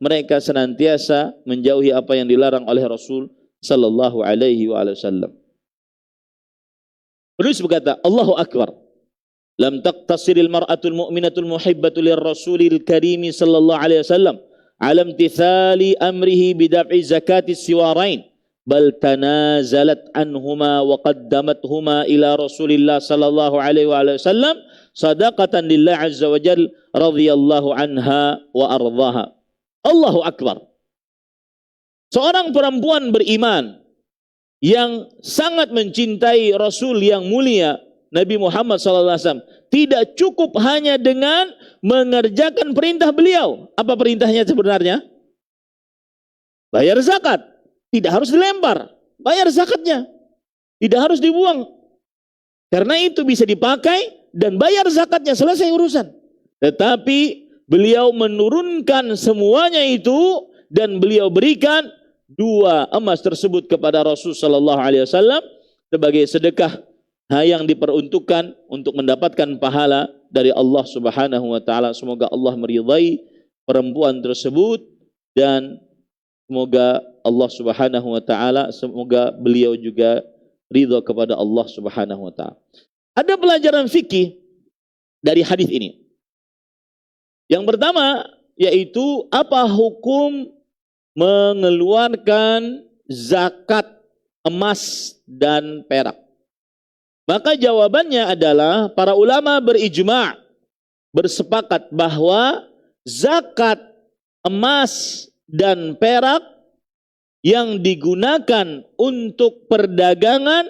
mereka senantiasa menjauhi apa yang dilarang oleh Rasul sallallahu alaihi wasallam. Terus berkata, Allahu Akbar. Lam taqtasiril mar'atul mu'minatul muhibbatu lirrasulil karimi sallallahu alaihi wasallam ala imtithali amrihi bidaf'i zakati siwarain bal tanazalat anhuma wa qaddamathuma ila Rasulillah sallallahu alaihi wasallam sadaqatan lillah azza wa jal radhiyallahu anha wa ardhaha. Allahu Akbar. Seorang perempuan beriman yang sangat mencintai Rasul yang mulia Nabi Muhammad SAW tidak cukup hanya dengan mengerjakan perintah beliau. Apa perintahnya sebenarnya? Bayar zakat. Tidak harus dilempar. Bayar zakatnya. Tidak harus dibuang. Karena itu bisa dipakai dan bayar zakatnya, selesai urusan. Tetapi beliau menurunkan semuanya itu dan beliau berikan 2 emas tersebut kepada Rasul sallallahu alaihi wasallam sebagai sedekah yang diperuntukkan untuk mendapatkan pahala dari Allah Subhanahu wa taala. Semoga Allah meridai perempuan tersebut dan semoga Allah Subhanahu wa taala, semoga beliau juga ridha kepada Allah Subhanahu wa taala. Ada pelajaran fikih dari hadis ini. Yang pertama yaitu apa hukum mengeluarkan zakat emas dan perak. Maka jawabannya adalah para ulama berijma', bersepakat bahwa zakat emas dan perak yang digunakan untuk perdagangan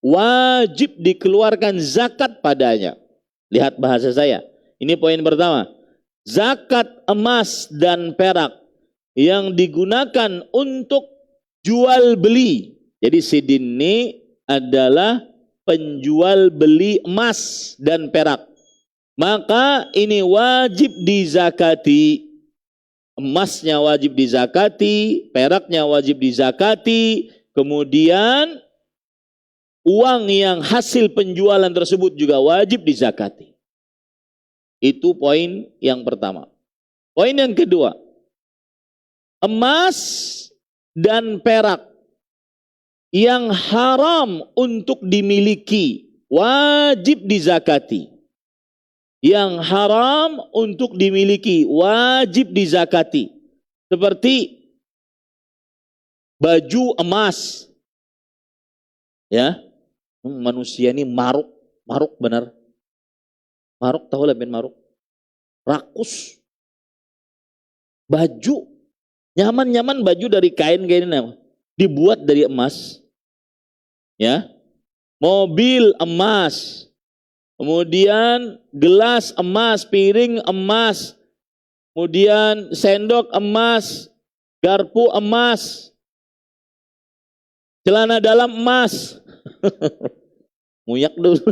wajib dikeluarkan zakat padanya. Lihat bahasa saya. Ini poin pertama. Zakat emas dan perak yang digunakan untuk jual beli. Jadi sidin ini adalah penjual beli emas dan perak. Maka ini wajib dizakati. Emasnya wajib dizakati, peraknya wajib dizakati, kemudian uang yang hasil penjualan tersebut juga wajib dizakati. Itu poin yang pertama. Poin yang kedua, emas dan perak yang haram untuk dimiliki wajib dizakati. Yang haram untuk dimiliki wajib dizakati. Seperti baju emas. Ya. Manusia ini maruk benar. Maruk, tahu lah ben maruk. Rakus. Baju nyaman baju dari kain dibuat dari emas. Ya. Mobil emas. Kemudian gelas emas, piring emas, kemudian sendok emas, garpu emas, celana dalam emas. Muyak dulu.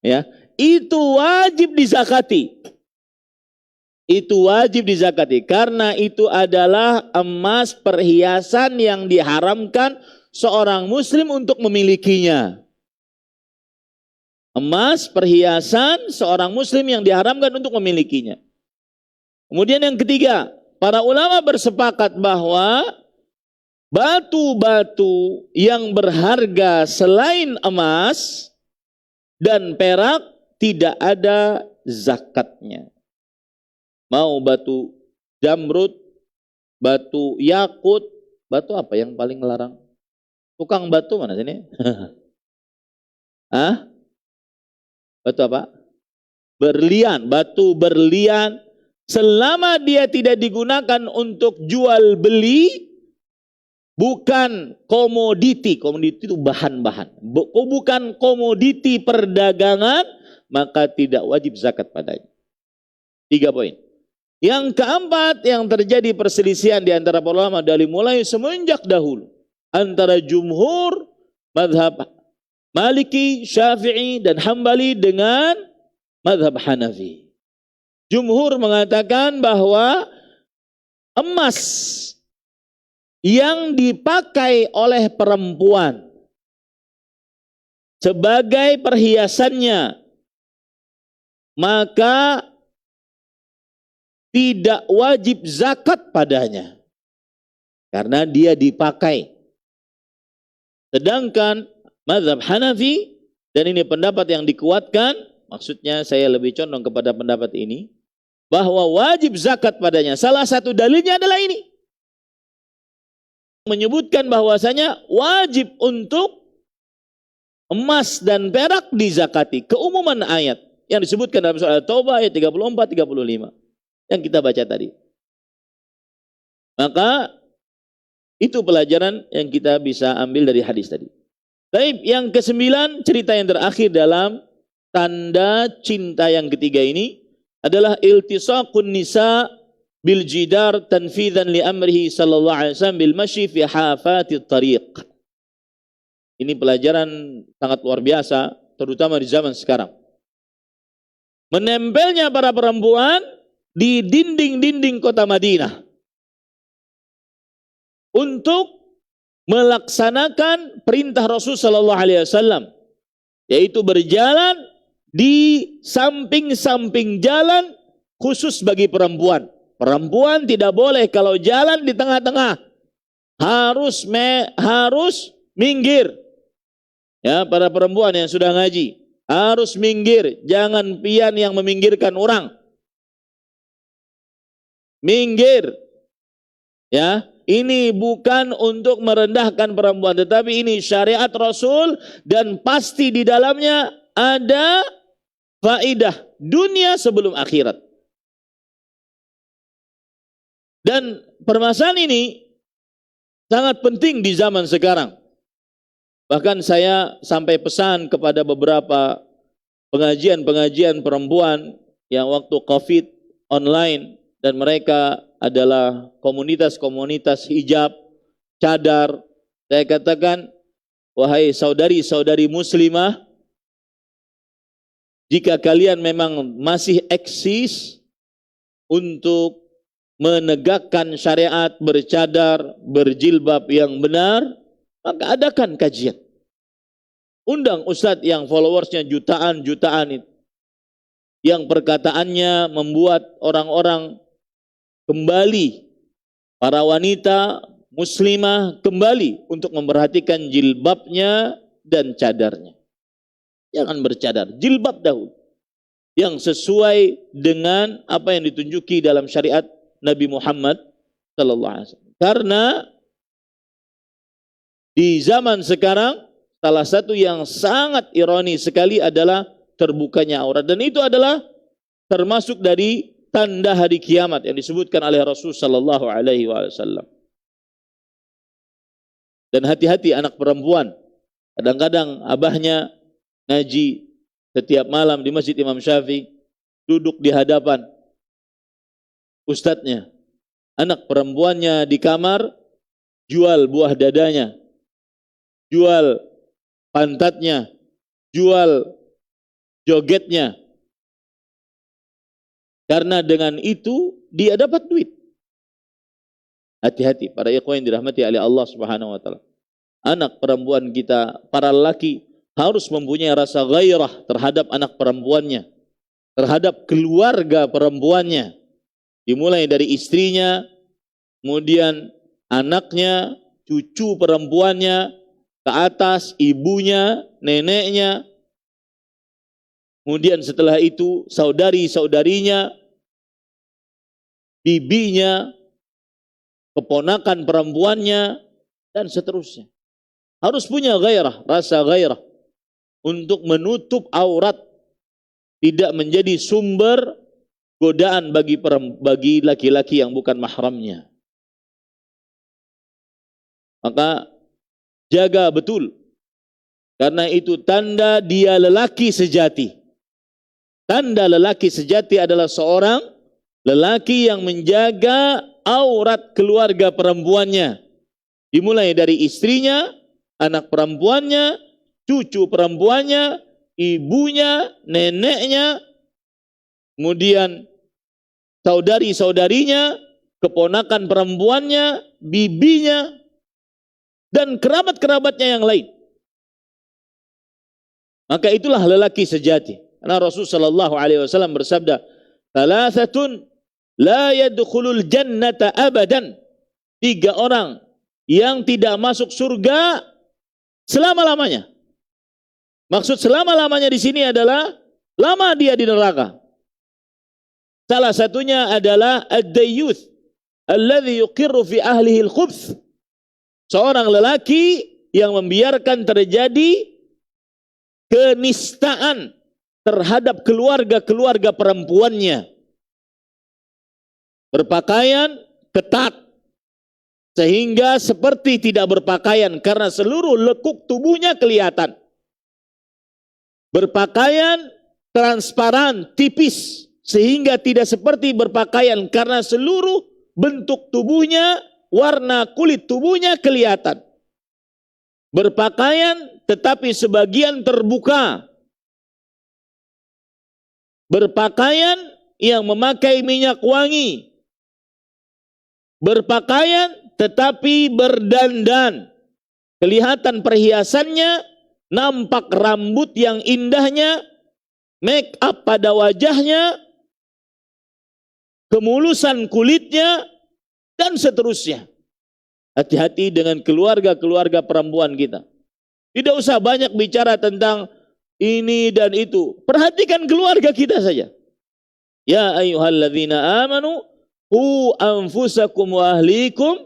Ya, itu wajib dizakati. Itu wajib dizakati karena itu adalah emas perhiasan yang diharamkan seorang muslim untuk memilikinya. Emas perhiasan seorang muslim yang diharamkan untuk memilikinya. Kemudian yang ketiga, para ulama bersepakat bahwa batu-batu yang berharga selain emas dan perak tidak ada zakatnya. Mau batu jamrud, batu yakut, batu apa yang paling larang? Tukang batu mana sini? Hah? Batu apa? Berlian, batu berlian. Selama dia tidak digunakan untuk jual beli, bukan komoditi. Komoditi itu bahan-bahan. Bukan komoditi perdagangan, maka tidak wajib zakat padanya. 3 poin. Yang keempat, yang terjadi perselisihan di antara para ulama dari mulai semenjak dahulu antara jumhur mazhab Maliki, Syafi'i dan Hambali dengan mazhab Hanafi. Jumhur mengatakan bahwa emas yang dipakai oleh perempuan sebagai perhiasannya, maka tidak wajib zakat padanya karena dia dipakai. Sedangkan mazhab Hanafi, dan ini pendapat yang dikuatkan, maksudnya saya lebih condong kepada pendapat ini, bahwa wajib zakat padanya. Salah satu dalilnya adalah ini, menyebutkan bahwasanya wajib untuk emas dan perak dizakati. Keumuman ayat yang disebutkan dalam surah At-Taubah ayat 34-35 yang kita baca tadi. Maka itu pelajaran yang kita bisa ambil dari hadis tadi. Baik, yang ke-9, cerita yang terakhir dalam tanda cinta yang ketiga ini adalah iltisaqun nisa bil jidar tanfidhan li amrihi sallallahu alaihi wasallam bil masyi fi hafatit tariq. Ini pelajaran sangat luar biasa, terutama di zaman sekarang. Menempelnya para perempuan di dinding-dinding kota Madinah untuk melaksanakan perintah Rasul sallallahu alaihi wasallam, yaitu berjalan di samping-samping jalan khusus bagi perempuan. Perempuan tidak boleh kalau jalan di tengah-tengah, harus minggir. Ya, para perempuan yang sudah ngaji harus minggir, jangan pian yang meminggirkan orang. Minggir. Ya, ini bukan untuk merendahkan perempuan, tetapi ini syariat Rasul dan pasti di dalamnya ada faidah dunia sebelum akhirat. Dan permasalahan ini sangat penting di zaman sekarang. Bahkan saya sampai pesan kepada beberapa pengajian-pengajian perempuan yang waktu COVID online, dan mereka adalah komunitas-komunitas hijab, cadar. Saya katakan, wahai saudari-saudari muslimah, jika kalian memang masih eksis untuk menegakkan syariat, bercadar, berjilbab yang benar, maka adakan kajian. Undang ustadz yang followersnya jutaan-jutaan itu, yang perkataannya membuat orang-orang kembali, para wanita muslimah kembali untuk memperhatikan jilbabnya dan cadarnya. Jangan bercadar, jilbab dahulu yang sesuai dengan apa yang ditunjuki dalam syariat Nabi Muhammad sallallahu alaihi wasallam. Karena di zaman sekarang salah satu yang sangat ironi sekali adalah terbukanya aurat, dan itu adalah termasuk dari tanda hari kiamat yang disebutkan oleh Rasul sallallahu alaihi wasallam. Dan hati-hati anak perempuan. Kadang-kadang abahnya ngaji setiap malam di Masjid Imam Syafi'i, duduk di hadapan ustadznya. Anak perempuannya di kamar jual buah dadanya, jual pantatnya, jual jogetnya. Karena dengan itu dia dapat duit. Hati-hati para ikhwan yang dirahmati oleh Allah Subhanahu wa taala. Anak perempuan kita, para lelaki harus mempunyai rasa gairah terhadap anak perempuannya, terhadap keluarga perempuannya. Dimulai dari istrinya, kemudian anaknya, cucu perempuannya, ke atas ibunya, neneknya. Kemudian setelah itu saudari-saudarinya, bibinya, keponakan perempuannya, dan seterusnya. Harus punya gairah, rasa gairah untuk menutup aurat, tidak menjadi sumber godaan bagi laki-laki yang bukan mahramnya. Maka jaga betul, karena itu tanda dia lelaki sejati. Tanda lelaki sejati adalah seorang lelaki yang menjaga aurat keluarga perempuannya. Dimulai dari istrinya, anak perempuannya, cucu perempuannya, ibunya, neneknya, kemudian saudari-saudarinya, keponakan perempuannya, bibinya, dan kerabat-kerabatnya yang lain. Maka itulah lelaki sejati. Karena Rasul sallallahu alaihi wasallam bersabda, "Thalathatun la yadkhulul jannata abadan. 3 orang yang tidak masuk surga selama-lamanya. Maksud selama-lamanya di sini adalah lama dia di neraka. Salah satunya adalah ad-dayyuth alladhi yuqirru fi ahlihi al-khubth. Seorang lelaki yang membiarkan terjadi kenistaan terhadap keluarga-keluarga perempuannya. Berpakaian ketat sehingga seperti tidak berpakaian karena seluruh lekuk tubuhnya kelihatan. Berpakaian transparan, tipis, sehingga tidak seperti berpakaian karena seluruh bentuk tubuhnya, warna kulit tubuhnya kelihatan. Berpakaian tetapi sebagian terbuka. Berpakaian yang memakai minyak wangi. Berpakaian tetapi berdandan. Kelihatan perhiasannya, nampak rambut yang indahnya, make up pada wajahnya, kemulusan kulitnya, dan seterusnya. Hati-hati dengan keluarga-keluarga perempuan kita. Tidak usah banyak bicara tentang ini dan itu. Perhatikan keluarga kita saja. Ya ayyuhalladzina amanu qu anfusakum wa ahlikum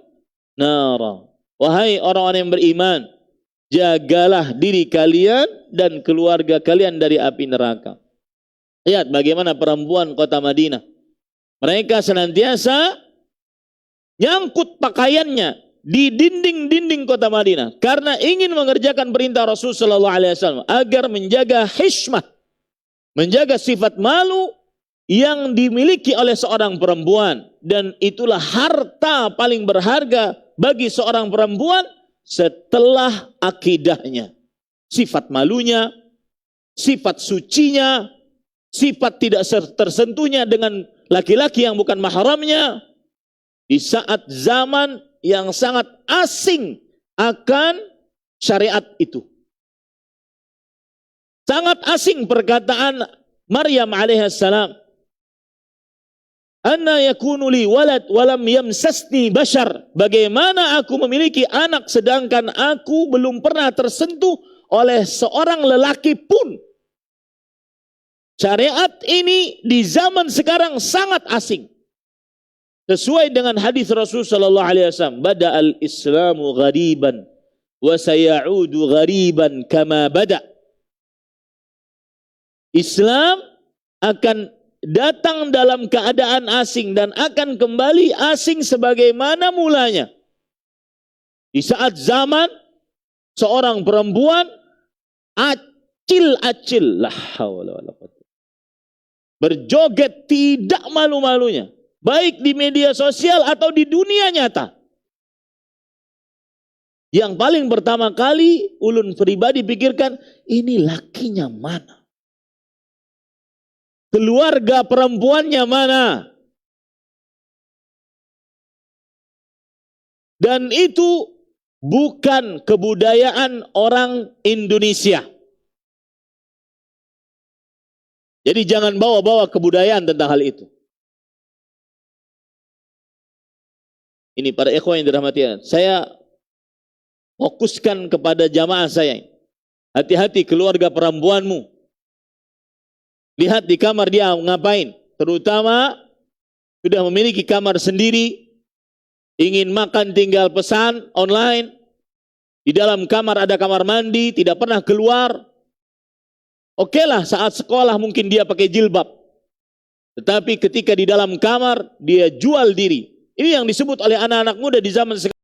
nara. Wahai orang-orang yang beriman, jagalah diri kalian dan keluarga kalian dari api neraka. Lihat bagaimana perempuan kota Madinah. Mereka senantiasa nyangkut pakaiannya di dinding-dinding kota Madinah karena ingin mengerjakan perintah Rasul sallallahu alaihi wasallam agar menjaga hishmah, menjaga sifat malu yang dimiliki oleh seorang perempuan, dan itulah harta paling berharga bagi seorang perempuan setelah akidahnya. Sifat malunya, sifat sucinya, sifat tidak tersentuhnya dengan laki-laki yang bukan mahramnya di saat zaman yang sangat asing akan syariat itu. Sangat asing perkataan Maryam alaihissalam. Anna yakunu li walad walam yamsasni bashar. Bagaimana aku memiliki anak sedangkan aku belum pernah tersentuh oleh seorang lelaki pun. Syariat ini di zaman sekarang sangat asing. Sesuai dengan hadis Rasul sallallahu alaihi wasallam, bada'al Islamu ghariban wa sayaudu ghariban kama bada'. Islam akan datang dalam keadaan asing dan akan kembali asing sebagaimana mulanya. Di saat zaman seorang perempuan acil-acil, la haula wala quwwata, berjoget tidak malu-malunya, baik di media sosial atau di dunia nyata. Yang paling pertama kali ulun pribadi pikirkan, ini lakinya mana? Keluarga perempuannya mana? Dan itu bukan kebudayaan orang Indonesia. Jadi jangan bawa-bawa kebudayaan tentang hal itu. Ini para ikhwan yang dirahmati Allah. Saya fokuskan kepada jamaah saya. Hati-hati keluarga perempuanmu. Lihat di kamar dia ngapain. Terutama sudah memiliki kamar sendiri. Ingin makan tinggal pesan online. Di dalam kamar ada kamar mandi. Tidak pernah keluar. Oke lah saat sekolah mungkin dia pakai jilbab. Tetapi ketika di dalam kamar dia jual diri. Ini yang disebut oleh anak-anak muda di zaman sekarang.